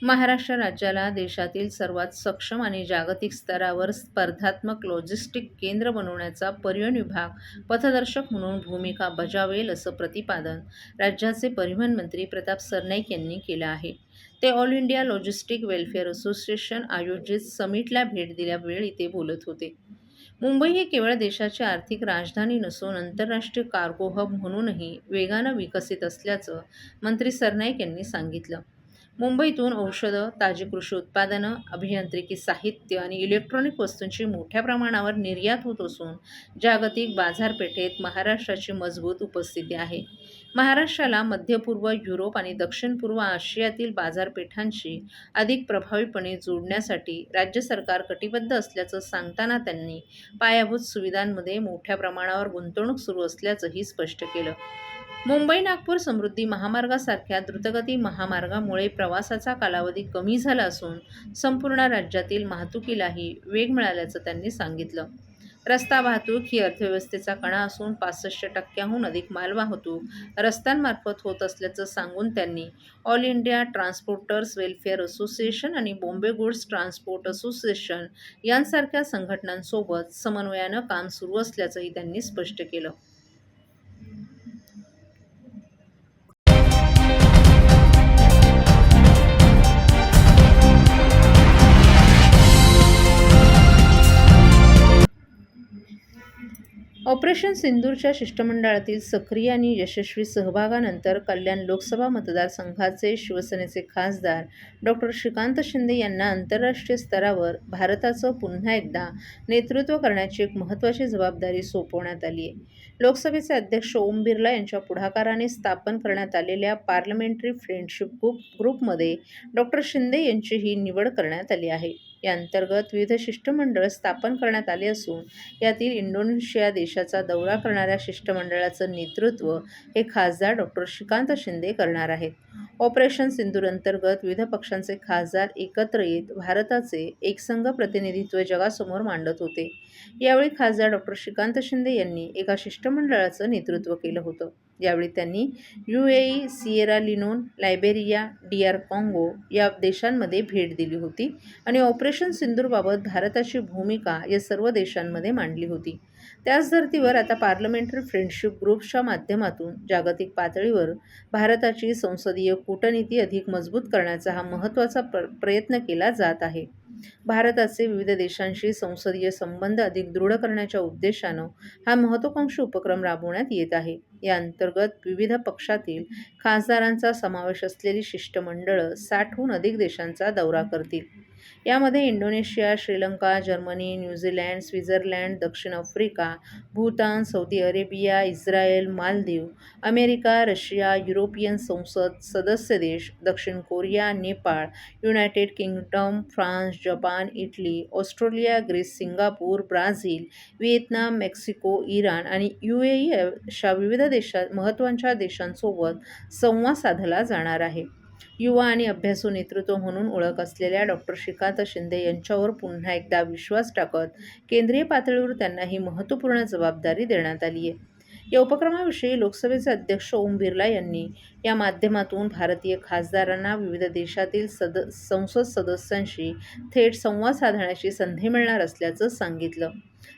महाराष्ट्र राज्याला देशातील सर्वात सक्षम आणि जागतिक स्तरावर स्पर्धात्मक लॉजिस्टिक केंद्र बनवण्याचा परिवहन विभाग पथदर्शक म्हणून भूमिका बजावेल असं प्रतिपादन राज्याचे परिवहन मंत्री प्रताप सरनाईक यांनी केलं आहे. ते all India logistic welfare association आयोजित समिटला भेट दिल्यावेळी ते बोलत होते. मुंबई ही केवळ देशाची आर्थिक राजधानी नसून आंतरराष्ट्रीय कार्गो हब म्हणूनही वेगानं विकसित असल्याचं मंत्री सरनाईक यांनी सांगितलं. मुंबईतून औषधं, ताजी कृषी उत्पादनं, अभियांत्रिकी साहित्य आणि इलेक्ट्रॉनिक वस्तूंची मोठ्या प्रमाणावर निर्यात होत असून जागतिक बाजारपेठेत महाराष्ट्राची मजबूत उपस्थिती आहे. महाराष्ट्राला मध्य-पूर्व, युरोप आणि दक्षिण-पूर्व आशियातील बाजारपेठांशी अधिक प्रभावीपणे जोडण्यासाठी राज्य सरकार कटिबद्ध असल्याचं सांगताना त्यांनी पायाभूत सुविधांमध्ये मोठ्या प्रमाणावर गुंतवणूक सुरू असल्याचंही स्पष्ट केलं. मुंबई-नागपूर समृद्धी महामार्गासारख्या द्रुतगती महामार्गामुळे प्रवासाचा कालावधी कमी झाला असून संपूर्ण राज्यातील वाहतुकीलाही वेग मिळाल्याचं त्यांनी सांगितलं. रस्ता वाहतूक ही अर्थव्यवस्थेचा कणा असून 65% अधिक मालवाहतूक रस्त्यांमार्फत होत असल्याचं सांगून त्यांनी all India transporters welfare association आणि बॉम्बे गुड्स ट्रान्सपोर्ट असोसिएशन यांसारख्या संघटनांसोबत समन्वयानं काम सुरू असल्याचंही त्यांनी स्पष्ट केलं. ऑपरेशन सिंदूरच्या शिष्टमंडळातील सक्रिय आणि यशस्वी सहभागानंतर कल्याण लोकसभा मतदारसंघाचे शिवसेनेचे खासदार डॉ. श्रीकांत शिंदे यांना आंतरराष्ट्रीय स्तरावर भारताचं पुन्हा एकदा नेतृत्व करण्याची एक महत्त्वाची जबाबदारी सोपवण्यात आली आहे. लोकसभेचे अध्यक्ष ओम बिर्ला यांच्या पुढाकाराने स्थापन करण्यात आलेल्या पार्लमेंटरी फ्रेंडशिप ग्रुपमध्ये डॉ. शिंदे यांची ही निवड करण्यात आली आहे. या अंतर्गत विविध शिष्टमंडळ स्थापन करण्यात आले असून यातील इंडोनेशिया देशाचा दौरा करणाऱ्या शिष्टमंडळाचं नेतृत्व हे खासदार डॉ. श्रीकांत शिंदे करणार आहेत. ऑपरेशन सिंदूर अंतर्गत विविध पक्षांचे खासदार एकत्र येत भारताचे एकसंघ प्रतिनिधित्व जगासमोर मांडत होते. यावेळी खासदार डॉ. श्रीकांत शिंदे यांनी एका शिष्टमंडळाचं नेतृत्व केलं होतं. यावेळी त्यांनी UAE, Sierra Leone, Liberia, DR काँगो या देशांमध्ये भेट दिली होती आणि ऑपरेशन सिंदूरबाबत भारताची भूमिका या सर्व देशांमध्ये मांडली होती. त्याच धर्तीवर आता पार्लमेंटरी फ्रेंडशिप ग्रुपच्या माध्यमातून जागतिक पातळीवर भारताची संसदीय कूटनीती अधिक मजबूत करण्याचा हा महत्त्वाचा प्रयत्न केला जात आहे. भारताचे विविध देशांशी संसदीय संबंध अधिक दृढ करण्याच्या उद्देशानं हा महत्त्वाकांक्षी उपक्रम राबवण्यात येत आहे. या अंतर्गत विविध पक्षातील खासदारांचा समावेश असलेली शिष्टमंडळं 60हून अधिक देशांचा दौरा करतील. यामध्ये Indonesia, Sri Lanka, Germany, New Zealand, Switzerland, दक्षिण Africa, Bhutan, Saudi Arabia, Israel, Maldives, America, Russia, European संसद सदस्य देश, दक्षिण Korea, Nepal, United Kingdom, France, Japan, Italy, Australia, Greece, Singapore, Brazil, Vietnam, Mexico, Iran आणि UAE अशा विविध महत्त्वाच्या देशांसोबत संवाद साधला जाणार आहे. युवा आणि अभ्यासू नेतृत्व म्हणून ओळख असलेल्या डॉ. श्रीकांत शिंदे यांच्यावर पुन्हा एकदा विश्वास टाकत केंद्रीय पातळीवर त्यांना ही महत्त्वपूर्ण जबाबदारी देण्यात आली आहे. या उपक्रमाविषयी लोकसभेचे अध्यक्ष ओम बिर्ला यांनी या माध्यमातून भारतीय खासदारांना विविध देशातील संसद सदस्यांशी थेट संवाद साधण्याची संधी मिळणार असल्याचं सांगितलं.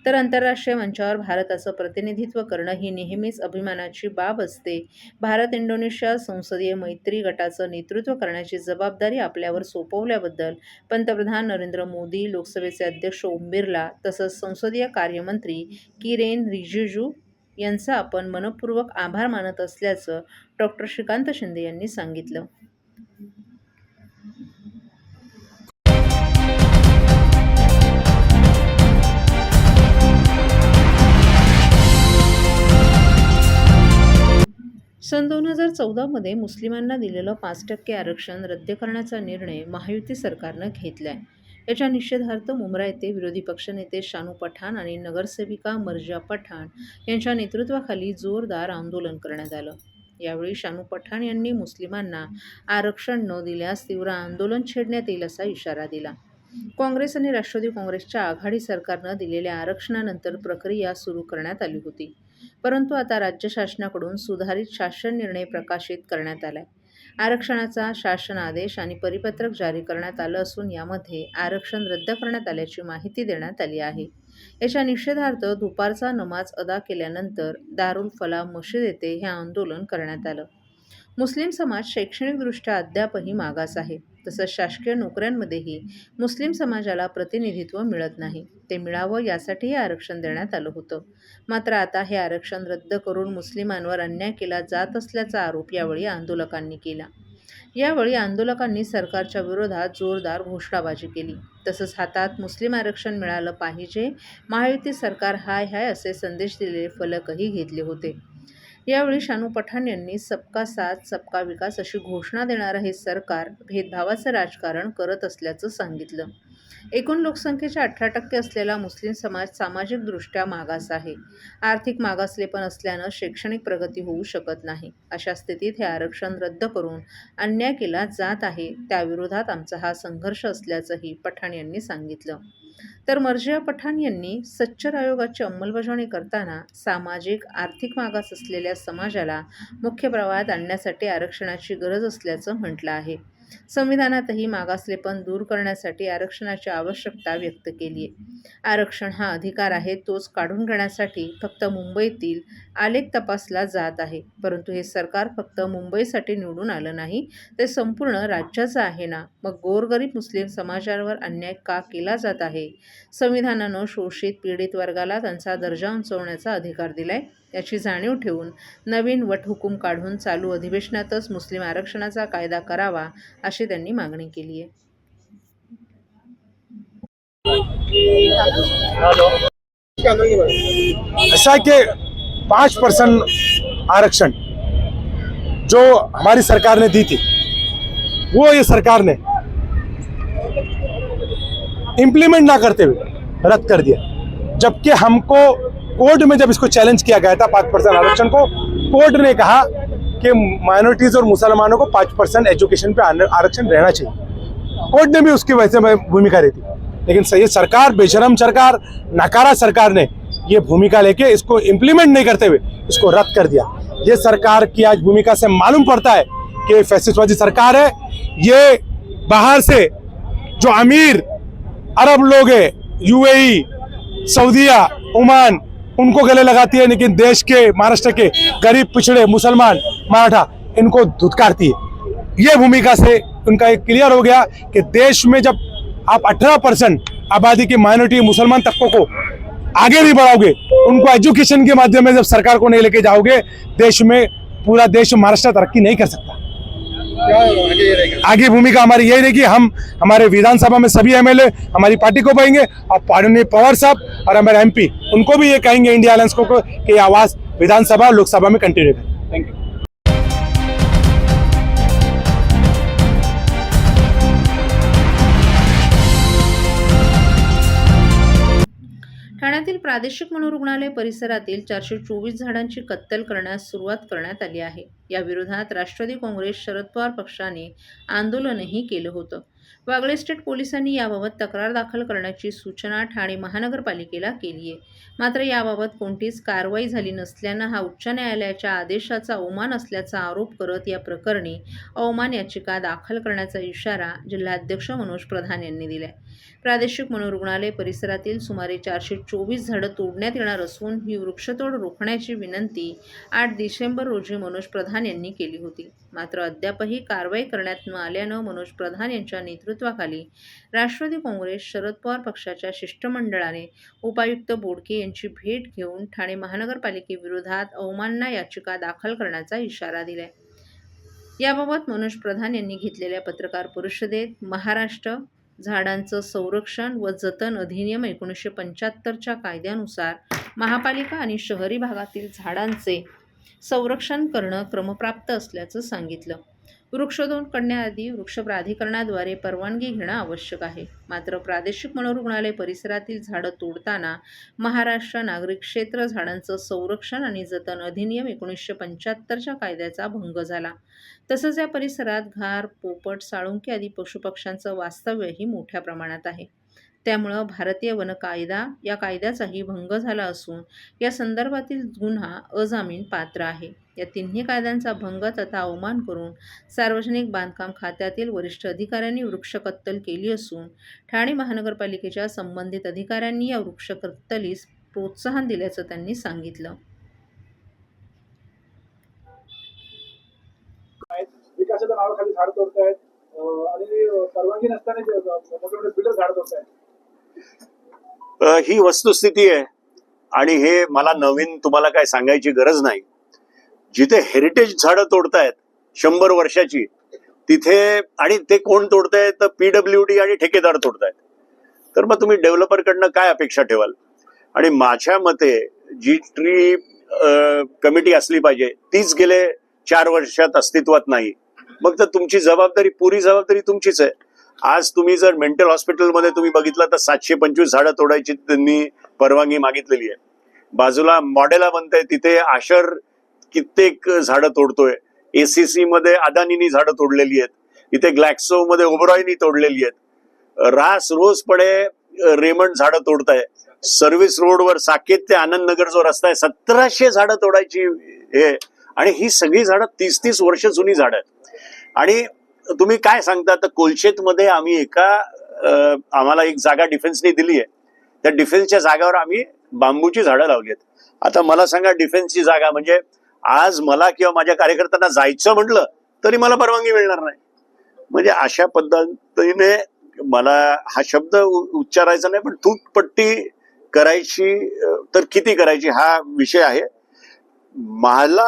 तर आंतरराष्ट्रीय मंचावर भारताचं प्रतिनिधित्व करणं ही नेहमीच अभिमानाची बाब असते. भारत-इंडोनेशिया संसदीय मैत्री गटाचं नेतृत्व करण्याची जबाबदारी आपल्यावर सोपवल्याबद्दल पंतप्रधान नरेंद्र मोदी, लोकसभेचे अध्यक्ष ओम बिर्ला तसंच संसदीय कार्यमंत्री किरेन रिजिजू यांचा आपण मनःपूर्वक आभार मानत असल्याचं डॉ. श्रीकांत शिंदे यांनी सांगितलं. सन 2014 मध्ये मुस्लिमांना दिलेलं 5% आरक्षण रद्द करण्याचा निर्णय महायुती सरकारनं घेतलाय. याच्या निषेधार्थ मुंब्रा येथे विरोधी पक्षनेते शानू पठाण आणि नगरसेविका मर्जिया पठाण यांच्या नेतृत्वाखाली जोरदार आंदोलन करण्यात आलं. यावेळी शानू पठाण यांनी मुस्लिमांना आरक्षण न दिल्यास तीव्र आंदोलन छेडण्यात येईल असा इशारा दिला. काँग्रेस आणि राष्ट्रवादी काँग्रेसच्या आघाडी सरकारनं दिलेल्या आरक्षणानंतर प्रक्रिया सुरू करण्यात आली होती. परंतु आता राज्य शासनाकडून सुधारित शासन निर्णय प्रकाशित करण्यात आलाय. आरक्षणाचा शासन आदेश आणि परिपत्रक जारी करण्यात आलं असून यामध्ये आरक्षण रद्द करण्यात आल्याची माहिती देण्यात आली आहे. याच्या निषेधार्थ दुपारचा नमाज अदा केल्यानंतर दारुल फलाह मशीद येथे हे आंदोलन करण्यात आलं. मुस्लिम समाज शैक्षणिकदृष्ट्या अद्यापही मागास आहे. तसंच शासकीय नोकऱ्यांमध्येही मुस्लिम समाजाला प्रतिनिधित्व मिळत नाही. ते मिळावं यासाठी हे आरक्षण देण्यात आलं होतं. मात्र आता हे आरक्षण रद्द करून मुस्लिमांवर अन्याय केला जात असल्याचा आरोप यावेळी आंदोलकांनी केला. यावेळी आंदोलकांनी सरकारच्या विरोधात जोरदार घोषणाबाजी केली. तसंच हातात मुस्लिम आरक्षण मिळालं पाहिजे, महायुती सरकार हाय हाय असे संदेश दिलेले फलकही घेतले होते. यावेळी शानू पठाण यांनी सबका साथ सबका विकास अशी घोषणा देणारं हे सरकार भेदभावाचं राजकारण करत असल्याचं सांगितलं. एकूण लोकसंख्येच्या 18% असलेला मुस्लिम समाज सामाजिकदृष्ट्या मागास आहे. आर्थिक मागासलेपण असल्यानं शैक्षणिक प्रगती होऊ शकत नाही. अशा स्थितीत हे आरक्षण रद्द करून अन्याय केला जात आहे. त्याविरोधात आमचा हा संघर्ष असल्याचंही पठाण यांनी सांगितलं. तर मर्जिया पठाण यांनी सच्चर आयोगाची अंमलबजावणी करताना सामाजिक आर्थिक मागास असलेल्या समाजाला मुख्य प्रवाहात आणण्यासाठी आरक्षणाची गरज असल्याचं म्हटलं आहे. संविधानातही मागासलेपण दूर करण्यासाठी आरक्षणाची आवश्यकता व्यक्त केली आहे. आरक्षण हा अधिकार आहे, तोच काढून घेण्यासाठी फक्त मुंबईतील आलेख तपासला जात आहे. परंतु हे सरकार फक्त मुंबईसाठी निवडून आलं नाही, ते संपूर्ण राज्याचं आहे ना. मग गोरगरीब मुस्लिम समाजावर अन्याय का केला जात आहे? संविधानानं शोषित पीडित वर्गाला त्यांचा दर्जा उंचावण्याचा अधिकार दिलाय. याची जाणीव ठेवून नवीन वटहुकूम काढून चालू अधिवेशनातच मुस्लिम आरक्षणाचा कायदा करावा, अशी त्यांनी मागणी केली आहे. ऐसा है कि 5% आरक्षण जो हमारी सरकार ने दी थी, वो ये सरकार ने इम्प्लीमेंट ना करते हुए रद्द कर दिया। जबकि हमको कोर्ट में जब इसको चैलेंज किया गया था 5% आरक्षण को, कोर्ट ने कहा कि माइनॉरिटीज और मुसलमानों को 5% एजुकेशन पे आरक्षण रहना चाहिए। कोर्ट ने भी उसकी वजह से भूमिका दी थी, लेकिन ये सरकार, बेशरम सरकार, नकारा सरकार ने ये भूमिका लेके इसको इम्प्लीमेंट नहीं करते हुए इसको रद्द कर दिया। ये सरकार की आज भूमिका से मालूम पड़ता है कि फैसिस्टवादी सरकार है। ये बाहर से जो अमीर अरब लोग है, यूएई, सऊदीया, ओमान, उनको गले लगाती है, लेकिन देश के, महाराष्ट्र के गरीब पिछड़े मुसलमान, मराठा, इनको धुतकारती है। ये भूमिका से उनका एक क्लियर हो गया कि देश में जब आप 18% आबादी की माइनॉरिटी मुसलमान तबकों को आगे नहीं बढ़ाओगे, उनको एजुकेशन के माध्यम में जब सरकार को नहीं लेके जाओगे, देश में पूरा देश महाराष्ट्र तरक्की नहीं कर सकता। आगे भूमिका हमारी यही रहेगी। हम हमारे विधानसभा में सभी एमएलए हमारी पार्टी को कहेंगे और पार्टी पवार साहब और हमारे एमपी उनको भी ये कहेंगे इंडिया अलायंस को कि आवाज विधानसभा और लोकसभा में कंटिन्यू करें। Thank you. ठाण्यातील प्रादेशिक मनोरुग्णालय परिसरातील 424 झाडांची कत्तल करण्यास सुरुवात करण्यात आली आहे. या विरोधात राष्ट्रवादी काँग्रेस शरद पवार पक्षाने आंदोलनही केलं होतं. वागळे स्टेट पोलिसांनी याबाबत तक्रार दाखल करण्याची सूचना ठाणे महानगरपालिकेला केली आहे. मात्र याबाबत कोणतीच कारवाई झाली नसल्यानं हा उच्च न्यायालयाच्या आदेशाचा अवमान असल्याचा आरोप करत या प्रकरणी अवमान याचिका दाखल करण्याचा इशारा जिल्हाध्यक्ष मनोज प्रधान यांनी दिलाय. प्रादेशिक मनोरुग्णालय परिसरातील सुमारे 424 झाडं तोडण्यात येणार असून ही वृक्षतोड रोखण्याची विनंती 8 डिसेंबर रोजी मनोज प्रधान यांनी केली होती. मात्र अद्यापही कारवाई करण्यात न आल्यानं मनोज प्रधान यांच्या नेतृत्वाखाली राष्ट्रवादी काँग्रेस शरद पवार पक्षाच्या शिष्टमंडळाने उपायुक्त बोडके यांची भेट घेऊन ठाणे महानगरपालिकेविरोधात अवमानना याचिका दाखल करण्याचा इशारा दिलाय. याबाबत मनोज प्रधान यांनी घेतलेल्या पत्रकार परिषदेत महाराष्ट्र झाडांचं संरक्षण व जतन अधिनियम 1975च्या कायद्यानुसार महापालिका आणि शहरी भागातील झाडांचे संरक्षण करणं क्रमप्राप्त असल्याचं सांगितलं. वृक्षतोड करण्याआधी वृक्ष प्राधिकरणाद्वारे परवानगी घेणं आवश्यक आहे. मात्र प्रादेशिक मनोरुग्णालय परिसरातील झाडं तोडताना महाराष्ट्र नागरिक क्षेत्र झाडांचं संरक्षण आणि जतन अधिनियम 1975च्या कायद्याचा भंग झाला. तसंच या परिसरात घार, पोपट, साळुंकी आदी पशुपक्ष्यांचं वास्तव्यही मोठ्या प्रमाणात आहे. त्यामुळं भारतीय वन कायदा या कायद्याचाही भंग झाला असून या संदर्भातील गुन्हा अजामीन पात्र आहे. या तिन्ही कायद्यांचा भंग तथा अवमान करून सार्वजनिक बांधकाम खात्यातील वरिष्ठ अधिकाऱ्यांनी वृक्ष कत्तल केली असून ठाणे महानगरपालिकेच्या संबंधित अधिकाऱ्यांनी या वृक्ष कत्तलीस प्रोत्साहन दिल्याचं त्यांनी सांगितलं. विकासाच्या नावाखाली झाड तोडतायत आणि परवानगी नसताना मोठे मोठे बिल्डर झाड तोडतायत. ही वस्तुस्थिती आहे आणि हे मला नवीन तुम्हाला काय सांगायची गरज नाही. जिथे हेरिटेज झाडं तोडतायत 100 वर्षाची तिथे, आणि ते कोण तोडतायत तर PWD आणि ठेकेदार तोडतायत. तर मग तुम्ही डेव्हलपरकडनं काय अपेक्षा ठेवाल? आणि माझ्या मते जी ट्री कमिटी असली पाहिजे तीच गेले 4 वर्षात अस्तित्वात नाही. मग तर तुमची जबाबदारी, पुरी जबाबदारी तुमचीच आहे. आज तुम्ही जर मेंटल हॉस्पिटलमध्ये तुम्ही बघितलं तर 725 झाडं तोडायची त्यांनी परवानगी मागितलेली आहे. बाजूला मॉडेला बनतंय तिथे आशर कित्येक झाडं तोडतोय. ACC मध्ये अदानीनी झाडं तोडलेली आहेत. इथे ग्लॅक्सो मध्ये ओबरॉयनी तोडलेली आहेत. रास रोजपणे रेमंड झाडं तोडताय. सर्व्हिस रोडवर साकेत ते आनंद नगर जो रस्ता आहे 1700 झाडं तोडायची हे, आणि ही सगळी झाडं 30-30 वर्ष जुनी झाडं आहेत. आणि तुम्ही काय सांगता तर कोलशेतमध्ये आम्ही आम्हाला एक जागा डिफेन्सने दिली आहे. त्या डिफेन्सच्या जागावर आम्ही बांबूची झाडं लावली आहेत. आता मला सांगा, डिफेन्सची जागा म्हणजे आज मला किंवा माझ्या कार्यकर्त्यांना जायचं म्हटलं तरी मला परवानगी मिळणार नाही. म्हणजे अशा पद्धतीने मला हा शब्द उच्चारायचा नाही, पण तूटपट्टी करायची तर किती करायची हा विषय आहे. मला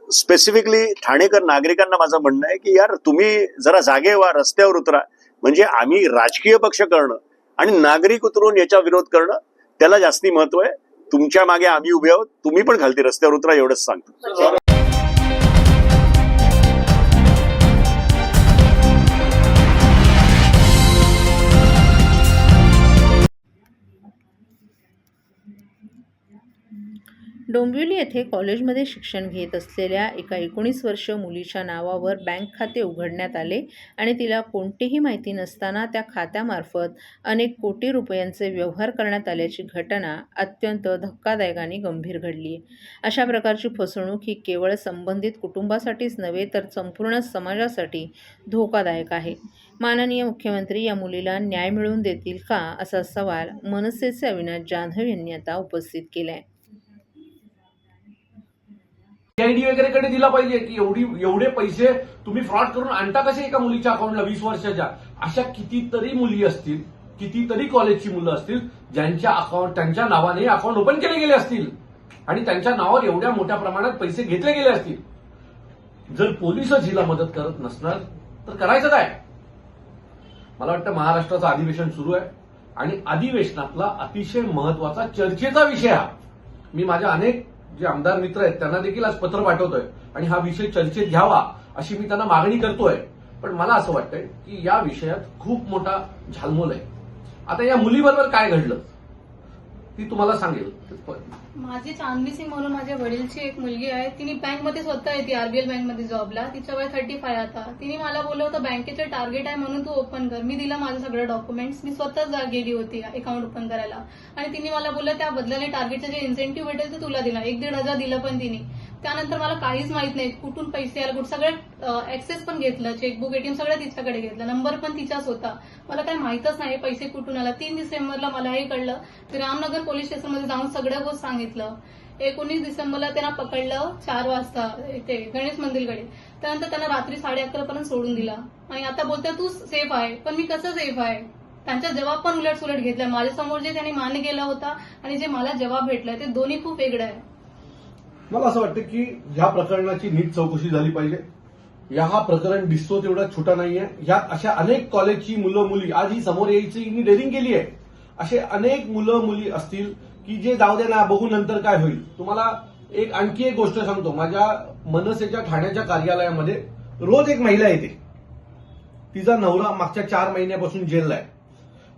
स्पेसिफिकली ठाणेकर नागरिकांना माझं म्हणणं आहे की यार तुम्ही जरा जागे व्हा, रस्त्यावर उतरा. म्हणजे आम्ही राजकीय पक्ष करणं आणि नागरिक उतरून याचा विरोध करणं त्याला जास्ती महत्व आहे. तुमच्या मागे आम्ही उभे आहोत, तुम्ही पण खालती रस्त्यावर उतरा एवढंच सांगतो. डोंबिवली येथे कॉलेजमध्ये शिक्षण घेत असलेल्या एका 19 वर्षीय मुलीच्या नावावर बँक खाते उघडण्यात आले आणि तिला कोणतीही माहिती नसताना त्या खात्यामार्फत अनेक कोटी रुपयांचे व्यवहार करण्यात आल्याची घटना अत्यंत धक्कादायक आणि गंभीर घडली आहे. अशा प्रकारची फसवणूक ही केवळ संबंधित कुटुंबासाठीच नव्हे तर संपूर्ण समाजासाठी धोकादायक आहे. माननीय मुख्यमंत्री या मुलीला न्याय मिळवून देतील का, असा सवाल मनसेचे अविनाश जाधव यांनी आता उपस्थित केला आहे. CID वगैरे कडे दिला पाहिजे की एवढे पैसे तुम्ही फ्रॉड करून आणता कसे एका मुलीच्या अकाउंटला 20 वर्षाच्या. अशा कितीतरी मुली असतील, कितीतरी कॉलेजची मुलं असतील ज्यांच्या अकाउंट त्यांच्या नावाने अकाउंट ओपन केले गेले असतील आणि त्यांच्या नावावर एवढ्या मोठ्या प्रमाणात पैसे घेतले गेले असतील. जर पोलिसच हिला मदत करत नसणार तर करायचं काय? मला वाटतं महाराष्ट्राचं अधिवेशन सुरू आहे आणि अधिवेशनातला अतिशय महत्वाचा चर्चेचा विषय हा. मी माझ्या अनेक जे आमदार मित्र आहेत त्यांना देखील आज पत्र पाठवतोय आणि हा विषय चर्चेत घ्यावा अशी मी त्यांना मागणी करतोय. पण मला असं वाटतंय की या विषयात खूप मोठा झालमोल आहे. आता या मुलीबरोबर काय घडलं ती तुम्हाला सांगेल. माझी चांदनी सिंग म्हणून माझ्या वडीलची एक मुलगी आहे. तिने बँकमध्ये स्वतः येते, RBL बँकमध्ये जॉबला. तिचं वय 35 आता. तिने मला बोललं होतं बँकेचं टार्गेट आहे म्हणून तू ओपन कर. मी दिलं माझं सगळं डॉक्युमेंट्स. मी स्वतःच गेली होती अकाउंट ओपन करायला आणि तिने मला बोललं त्या बदल्याने टार्गेटचं जे इन्सेंटिव्ह भेटेल ते तुला दिला. 1-1.5 हजार दिलं पण तिने. त्यानंतर मला काहीच माहित नाही कुठून पैसे आले, कुठं सगळं ऍक्सेस पण घेतलं, चेकबुक ATM सगळं तिच्याकडे घेतलं, नंबर पण तिचाच होता. मला काही माहितच नाही पैसे कुठून आला. 3 डिसेंबरला मला हे कळलं. ते रामनगर पोलीस स्टेशनमध्ये जाऊन सगळं गोष्ट सांगितलं. 19 डिसेंबरला त्यांना पकडलं 4 वाजता इथे गणेश मंदिरकडे. त्यानंतर त्यांना रात्री 11:30 पर्यंत सोडून दिला आणि आता बोलतात तू सेफ आहे. पण मी कसं सेफ आहे? त्यांचा जबाब पण उलटसुलट घेतला. माझ्यासमोर जे त्यांनी मान्य केला होता आणि जे मला जबाब भेटलाय ते दोन्ही खूप वेगळं आहे. मला असं वाटतं की ह्या प्रकरणाची नीट चौकशी झाली पाहिजे. हा प्रकरण दिसतो तेवढा छोटा नाहीये. ह्यात अशा अनेक कॉलेजची मुलं मुली आज ही समोर यायची डेअरिंग केली आहे. असे अनेक मुलं मुली असतील की जे जाऊ दे ना बघू नंतर काय होईल. तुम्हाला आणखी एक गोष्ट सांगतो. माझ्या मनसेच्या ठाण्याच्या कार्यालयामध्ये रोज एक महिला येते. तिचा नवरा मागच्या 4 महिन्यापासून जेलला आहे.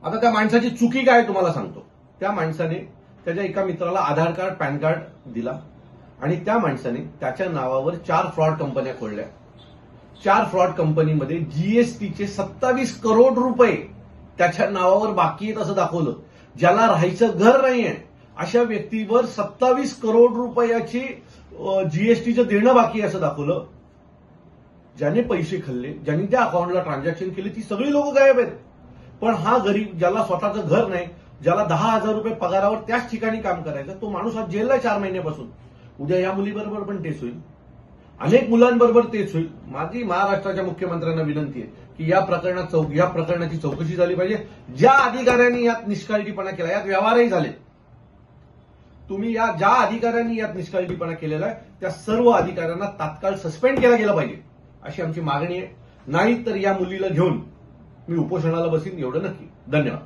आता त्या माणसाची चुकी काय तुम्हाला सांगतो. त्या माणसाने त्याच्या एका मित्राला आधार कार्ड पॅन कार्ड दिला आणि त्या माणसाने त्याच्या नावावर 4 फ्रॉड कंपन्या खोलल्या. 4 फ्रॉड कंपनीमध्ये GSTचे 27 करोड रुपये त्याच्या नावावर बाकी आहेत असं दाखवलं. ज्याला राहायचं घर नाहीये अशा व्यक्तीवर 27 करोड रुपयाची जीएसटीचं देणं बाकी आहे असं दाखवलं. ज्याने पैसे खाल्ले, ज्यांनी त्या अकाउंटला ट्रान्झॅक्शन केले, ती सगळी लोक गायब आहेत. पण हा गरीब, ज्याला स्वतःचं घर नाही, ज्याला 10,000 रुपये पगारावर त्याच ठिकाणी काम करायचं, तो माणूस आज जेलला 4 महिन्यापासून. उद्या या मुलीबरोबर पण तेच होईल, अनेक मुलांबरोबर तेच होईल. माझी महाराष्ट्राच्या मुख्यमंत्र्यांना विनंती आहे की या प्रकरणाची चौकशी झाली पाहिजे. ज्या अधिकाऱ्यांनी यात निष्काळजीपणा केला, यात व्यवहारही झाले, तुम्ही ज्या अधिकाऱ्यांनी यात निष्काळजीपणा केलेला आहे त्या सर्व अधिकाऱ्यांना तात्काळ सस्पेंड केला गेला पाहिजे अशी आमची मागणी आहे. नाही तर या मुलीला घेऊन मी उपोषणाला बसीन, एवढं नक्की. धन्यवाद.